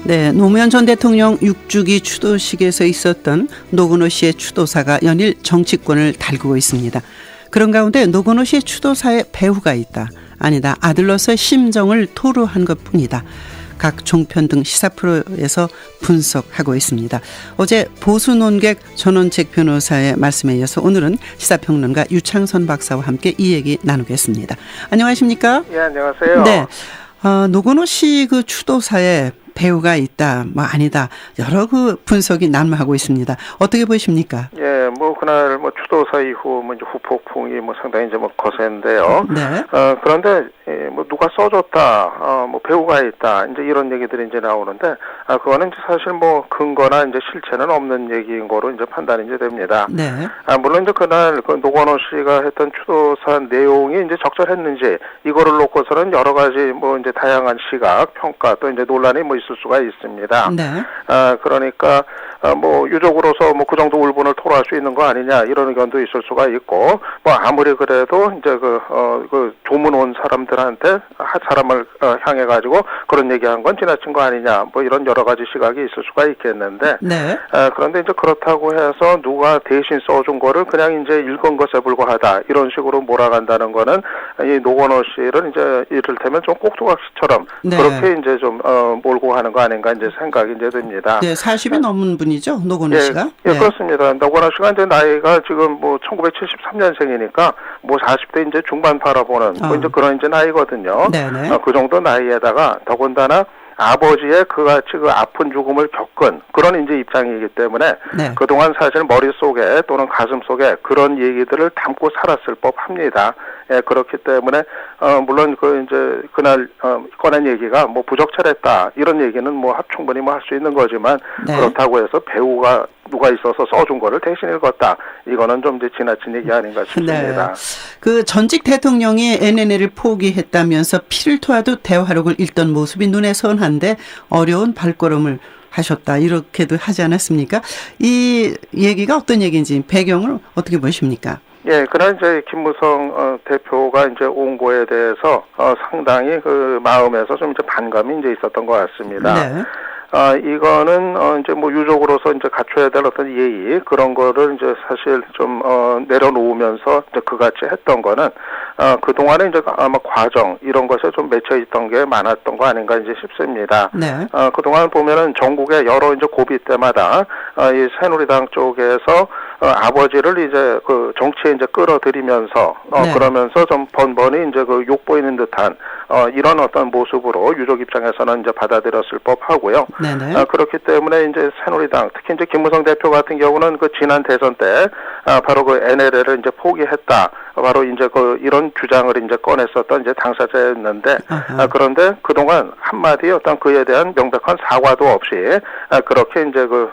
네, 노무현 전 대통령 6주기 추도식에서 있었던 노건호 씨의 추도사가 연일 정치권을 달구고 있습니다. 그런 가운데 노건호 씨의 추도사에 배후가 있다. 아니다. 아들로서의 심정을 토로한 것뿐이다. 각 종편 등 시사 프로에서 분석하고 있습니다. 어제 보수 논객 전원책 변호사의 말씀에 이어서 오늘은 시사평론가 유창선 박사와 함께 이 얘기 나누겠습니다. 안녕하십니까? 예, 안녕하세요. 네, 노건호 씨 그 추도사에 배우가 있다, 뭐 아니다, 여러 그 분석이 난무하고 있습니다. 어떻게 보십니까? 예, 뭐 그날 뭐 추도사 이후 뭐 이제 후폭풍이 뭐 상당히 이제 뭐 거센데요. 네. 그런데 뭐 누가 써줬다, 뭐 배우가 있다, 이제 이런 얘기들이 이제 나오는데, 그거는 이제 사실 뭐 근거나 이제 실체는 없는 얘기인 거로 이제 판단이 이제 됩니다. 네. 물론 이제 그날 그 노건호 씨가 했던 추도사 내용이 이제 적절했는지 이거를 놓고서는 여러 가지 뭐 이제 다양한 시각, 평가 또 이제 논란이 뭐 있을 수가 있습니다. 네. 그러니까 뭐 유족으로서 뭐 그 정도 울분을 토로할 수 있는 거 아니냐 이런 의견도 있을 수가 있고, 뭐 아무리 그래도 이제 그 조문 온 사람들한테 사람을 향해 가지고 그런 얘기한 건 지나친 거 아니냐 뭐 이런 여러 가지 시각이 있을 수가 있겠는데, 네. 그런데 이제 그렇다고 해서 누가 대신 써준 거를 그냥 이제 읽은 것에 불과하다 이런 식으로 몰아간다는 거는 이 노건호 씨를 이제 이를테면 좀 꼭두각시처럼 네. 그렇게 이제 좀 몰고 하는 거 아닌가 이제 생각이 이제 듭니다. 네, 40이 넘은 분이죠, 노건호 씨가? 예, 네. 그렇습니다. 노건호 씨가 이제 나이가 지금 뭐 1973년생이니까 뭐 40대 이제 중반 바라보는 뭐 이제 그런 이제 나이거든요. 네네. 그 정도 나이에다가 더군다나 아버지의 그같이 그 아픈 죽음을 겪은 그런 이제 입장이기 때문에 네. 그동안 사실 머릿속에 또는 가슴속에 그런 얘기들을 담고 살았을 법합니다. 예, 그렇기 때문에 물론 그 이제 그날 꺼낸 얘기가 뭐 부적절했다 이런 얘기는 뭐 충분히 뭐 할 수 있는 거지만, 네. 그렇다고 해서 배우가 누가 있어서 써준 거를 대신 읽었다 이거는 좀 이제 지나친 얘기 아닌가 싶습니다. 네. 그 전직 대통령이 NNL을 포기했다면서 피를 토하듯 대화록을 읽던 모습이 눈에 선한데 어려운 발걸음을 하셨다 이렇게도 하지 않았습니까? 이 얘기가 어떤 얘기인지 배경을 어떻게 보십니까? 예, 그날 이제 김무성 대표가 이제 온 거에 대해서 상당히 그 마음에서 좀 이제 반감이 이제 있었던 것 같습니다. 네. 이거는 이제 뭐 유족으로서 이제 갖춰야 될 어떤 예의 그런 거를 이제 사실 좀 내려놓으면서 이제 그같이 했던 거는 그 동안에 이제 아마 과정 이런 것에 좀 맺혀 있던 게 많았던 거 아닌가 이제 싶습니다. 네. 그 동안 보면은 전국의 여러 이제 고비 때마다 이 새누리당 쪽에서 아버지를 이제 그 정치에 이제 끌어들이면서 네. 그러면서 좀 번번이 이제 그 욕보이는 듯한 이런 어떤 모습으로 유족 입장에서는 이제 받아들였을 법하고요. 네네. 그렇기 때문에 이제 새누리당 특히 이제 김무성 대표 같은 경우는 그 지난 대선 때 바로 그 NLL을 이제 포기했다. 바로 이제 그 이런 주장을 이제 꺼냈었던 이제 당사자였는데, 그런데 그동안 한마디 어떤 그에 대한 명백한 사과도 없이 그렇게 이제 그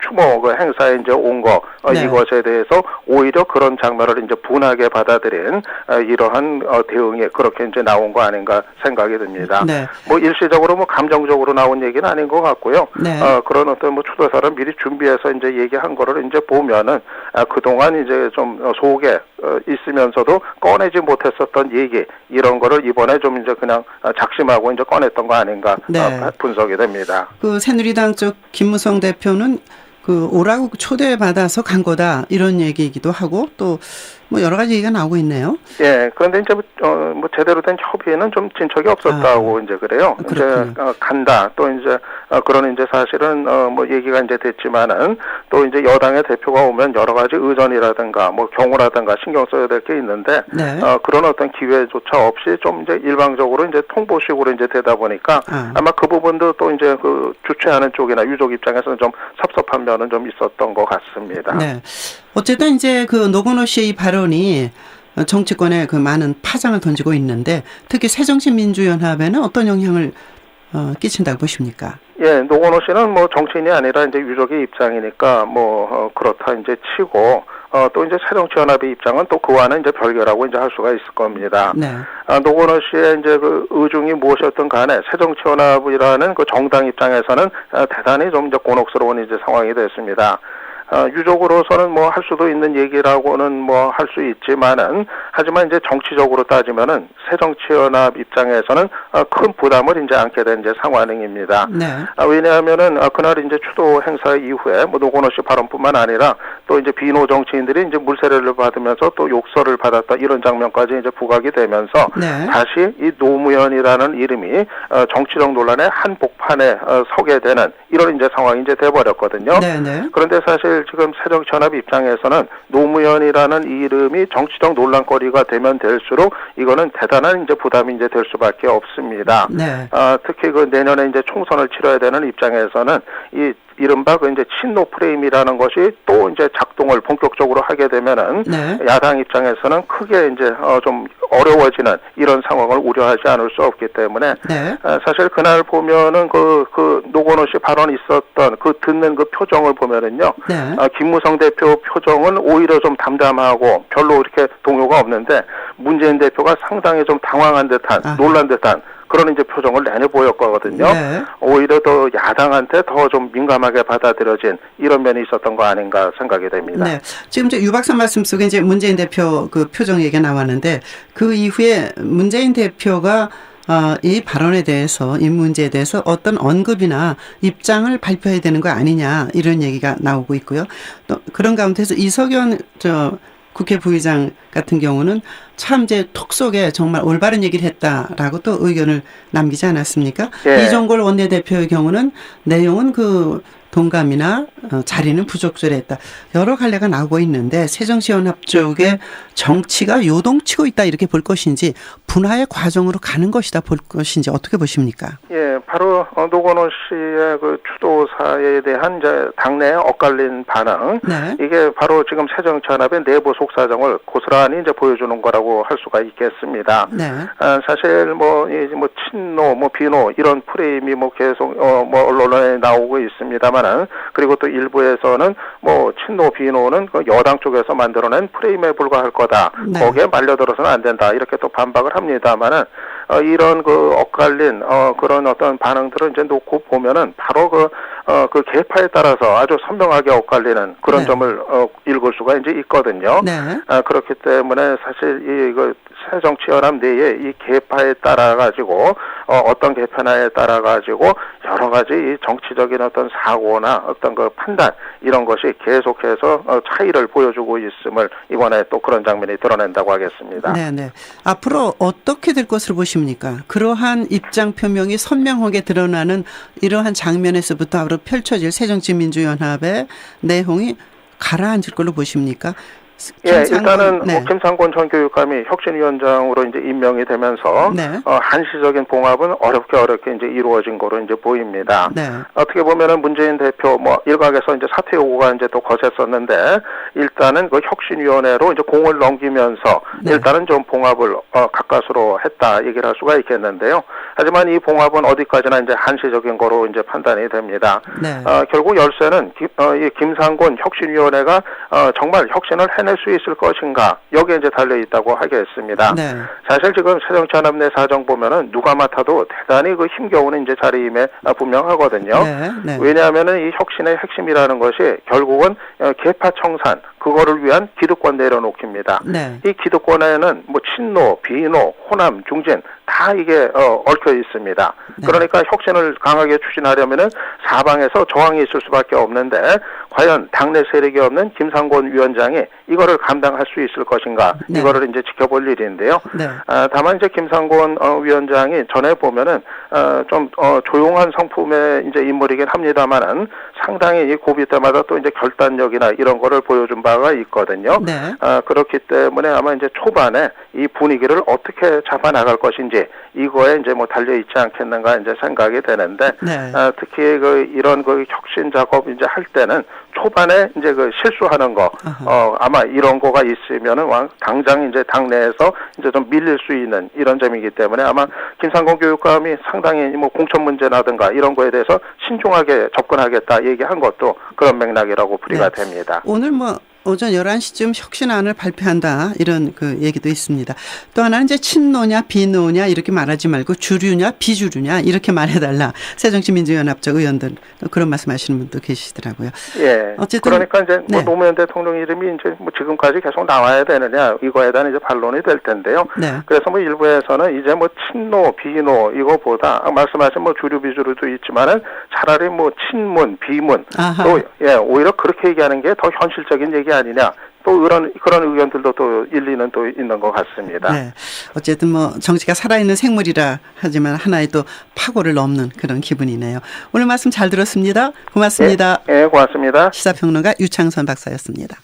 추모 그 행사에 이제 온 거 네. 이것에 대해서 오히려 그런 장면을 이제 분하게 받아들인 이러한 대응이 그렇게 이제 나온 거 아닌가 생각이 듭니다. 네. 뭐 일시적으로 뭐 감정적으로 나온 얘기는 아닌 것 같고요. 네. 그런 어떤 뭐 추도사를 미리 준비해서 이제 얘기한 거를 이제 보면은 그동안 이제 좀 속에 있으면서도 꺼내지 못했었던 얘기 이런 거를 이번에 좀 이제 그냥 작심하고 이제 꺼냈던 거 아닌가 네. 분석이 됩니다. 그 새누리당 쪽 김무성 대표는 그 오라고 초대받아서 간 거다 이런 얘기이기도 하고 또 뭐 여러 가지 얘기가 나오고 있네요. 예, 그런데 이제 뭐 제대로 된 협의에는 좀 진척이 없었다고 이제 그래요. 그렇군요. 이제 간다 또 이제 그런 이제 사실은 뭐 얘기가 이제 됐지만은 또 이제 여당의 대표가 오면 여러 가지 의전이라든가 뭐 경호라든가 신경 써야 될 게 있는데 네. 그런 어떤 기회조차 없이 좀 이제 일방적으로 이제 통보식으로 이제 되다 보니까 아마 그 부분도 또 이제 그 주최하는 쪽이나 유족 입장에서는 좀 섭섭한 면은 좀 있었던 것 같습니다. 네. 어쨌든 이제 그 노건호 씨의 이 발언이 정치권에 그 많은 파장을 던지고 있는데 특히 새정치민주연합에는 어떤 영향을 끼친다고 보십니까? 예, 노건호 씨는 뭐 정치인이 아니라 이제 유족의 입장이니까 뭐 그렇다 이제 치고 또 이제 새정치연합의 입장은 또 그와는 이제 별개라고 이제 할 수가 있을 겁니다. 네. 노건호 씨의 이제 그 의중이 무엇이었든 간에 새정치연합이라는 그 정당 입장에서는 대단히 좀 이제 곤혹스러운 이제 상황이 됐습니다. 유족으로서는 뭐 할 수도 있는 얘기라고는 뭐 할 수 있지만은 하지만 이제 정치적으로 따지면은 새정치연합 입장에서는 큰 부담을 이제 안게 된 이제 상황입니다. 네. 왜냐하면은 그날 이제 추도 행사 이후에 뭐 노건호 씨 발언뿐만 아니라 또 이제 비노 정치인들이 이제 물세례를 받으면서 또 욕설을 받았다 이런 장면까지 이제 부각이 되면서 네. 다시 이 노무현이라는 이름이 정치적 논란의 한복판에 서게 되는 이런 이제 상황이 이제 돼버렸거든요. 네, 네. 그런데 사실 지금 새정치연합 입장에서는 노무현이라는 이름이 정치적 논란거리가 되면 될수록 이거는 대단한 이제 부담이 이제 될 수밖에 없습니다. 네. 특히 그 내년에 이제 총선을 치러야 되는 입장에서는 이 이른바 그 이제 친노 프레임이라는 것이 또 이제 작동을 본격적으로 하게 되면은 네. 야당 입장에서는 크게 이제 좀 어려워지는 이런 상황을 우려하지 않을 수 없기 때문에 네. 사실 그날 보면은 그 노건호 씨 발언 있었던 그 듣는 그 표정을 보면은요. 네. 김무성 대표 표정은 오히려 좀 담담하고 별로 이렇게 동요가 없는데 문재인 대표가 상당히 좀 당황한 듯한 놀란 듯한 그런 이제 표정을 내내 보였거든요. 네. 오히려 더 야당한테 더 좀 민감하게 받아들여진 이런 면이 있었던 거 아닌가 생각이 됩니다. 네. 지금 이제 유 박사 말씀 속에 이제 문재인 대표 그 표정 얘기가 나왔는데 그 이후에 문재인 대표가 이 발언에 대해서 이 문제에 대해서 어떤 언급이나 입장을 발표해야 되는 거 아니냐 이런 얘기가 나오고 있고요. 또 그런 가운데서 이석연 국회 부의장 같은 경우는 참 이제 톡 속에 정말 올바른 얘기를 했다라고 또 의견을 남기지 않았습니까? 예. 이종걸 원내대표의 경우는 내용은 그 동감이나 자리는 부적절했다. 여러 갈래가 나오고 있는데 새정치연합 쪽에 정치가 요동치고 있다 이렇게 볼 것인지 분화의 과정으로 가는 것이다 볼 것인지 어떻게 보십니까? 예, 바로 노건호 씨의 그 추도사에 대한 이제 당내에 엇갈린 반응. 네. 이게 바로 지금 새정치연합의 내부 속사정을 고스란히 이제 보여주는 거라고 할 수가 있겠습니다. 네. 사실 뭐 친노, 뭐 비노 이런 프레임이 뭐 계속 뭐 언론에 나오고 있습니다만은 그리고 또 일부에서는 뭐 친노 비노는 그 여당 쪽에서 만들어낸 프레임에 불과할 거다. 네. 거기에 말려들어서는 안 된다. 이렇게 또 반박을 합니다만은 이런 그 엇갈린 그런 어떤 반응들을 이제 놓고 보면은 바로 그 계파에 따라서 아주 선명하게 엇갈리는 그런 네. 점을 읽을 수가 이제 있거든요. 네. 그렇기 때문에 사실 이 새정치연합 내에 이 계파에 따라 가지고 어떤 계파나에 따라 가지고 여러 가지 이 정치적인 어떤 사고나 어떤 그 판단 이런 것이 계속해서 차이를 보여주고 있음을 이번에 또 그런 장면이 드러낸다고 하겠습니다. 네. 앞으로 어떻게 될 것으로 보십니까? 그러한 입장 표명이 선명하게 드러나는 이러한 장면에서부터 앞으로 펼쳐질 새정치민주연합의 내용이 가라앉을 걸로 보십니까? 예, 일단은 네. 김상곤 전 교육감이 혁신위원장으로 이제 임명이 되면서 네. 한시적인 봉합은 어렵게 이제 이루어진 거로 이제 보입니다. 네. 어떻게 보면은 문재인 대표 뭐 일각에서 이제 사퇴 요구가 이제 또 거셌었는데 일단은 그 혁신위원회로 이제 공을 넘기면서 네. 일단은 좀 봉합을 가까스로 했다 얘기를 할 수가 있겠는데요. 하지만 이 봉합은 어디까지나 이제 한시적인 거로 이제 판단이 됩니다. 네. 결국 열쇠는 이 김상곤 혁신위원회가 정말 혁신을 해낼 수 있을 것인가 여기에 이제 달려 있다고 하겠습니다. 네. 사실 지금 새정치연합 내 사정 보면은 누가 맡아도 대단히 그 힘겨우는 이제 자리임에 분명하거든요. 네. 왜냐하면은 이 혁신의 핵심이라는 것이 결국은 계파 청산 그거를 위한 기득권 내려놓기입니다. 네. 이 기득권에는 뭐 친노, 비노, 호남, 중진 다 이게 얽혀 있습니다. 네. 그러니까 혁신을 강하게 추진하려면은 사방에서 저항이 있을 수밖에 없는데 과연 당내 세력이 없는 김상곤 위원장이 이거를 감당할 수 있을 것인가 네. 이거를 이제 지켜볼 일인데요. 네. 다만 이제 김상곤 위원장이 전에 보면은 좀 조용한 성품의 이제 인물이긴 합니다만은 상당히 이 고비 때마다 또 이제 결단력이나 이런 거를 보여준 바가 있거든요. 네. 그렇기 때문에 아마 이제 초반에 이 분위기를 어떻게 잡아 나갈 것인지 이거에 이제 뭐 달려 있지 않겠는가 이제 생각이 되는데 네. 특히 이런 혁신 작업 이제 할 때는 초반에 이제 실수하는 거 아마 이런 거가 있으면은 당장 이제 당내에서 이제 좀 밀릴 수 있는 이런 점이기 때문에 아마 김상곤 교육감이 상당히 뭐 공천 문제라든가 이런 거에 대해서 신중하게 접근하겠다 얘기한 것도 그런 맥락이라고 풀이가 네. 됩니다. 오늘 뭐 오전 11시쯤 혁신안을 발표한다 이런 그 얘기도 있습니다. 또 하나는 이제 친노냐 비노냐 이렇게 말하지 말고 주류냐 비주류냐 이렇게 말해달라. 새정치민주연합 쪽 의원들 그런 말씀하시는 분도 계시더라고요. 예. 어쨌든 그러니까 이제 뭐 노무현 대통령 이름이 이제 뭐 지금까지 계속 나와야 되느냐 이거에 대한 이제 반론이 될 텐데요. 그래서 뭐 일부에서는 이제 뭐 친노 비노 이거보다 말씀하신 뭐 주류 비주류도 있지만은 차라리 뭐 친문 비문 또 오히려 그렇게 얘기하는 게 더 현실적인 얘기 아니냐. 또 그런 의견들도 또 일리는 또 있는 것 같습니다. 네. 어쨌든 뭐 정치가 살아있는 생물이라 하지만 하나의 또 파고를 넘는 그런 기분이네요. 오늘 말씀 잘 들었습니다. 고맙습니다. 네, 고맙습니다. 시사평론가 유창선 박사였습니다.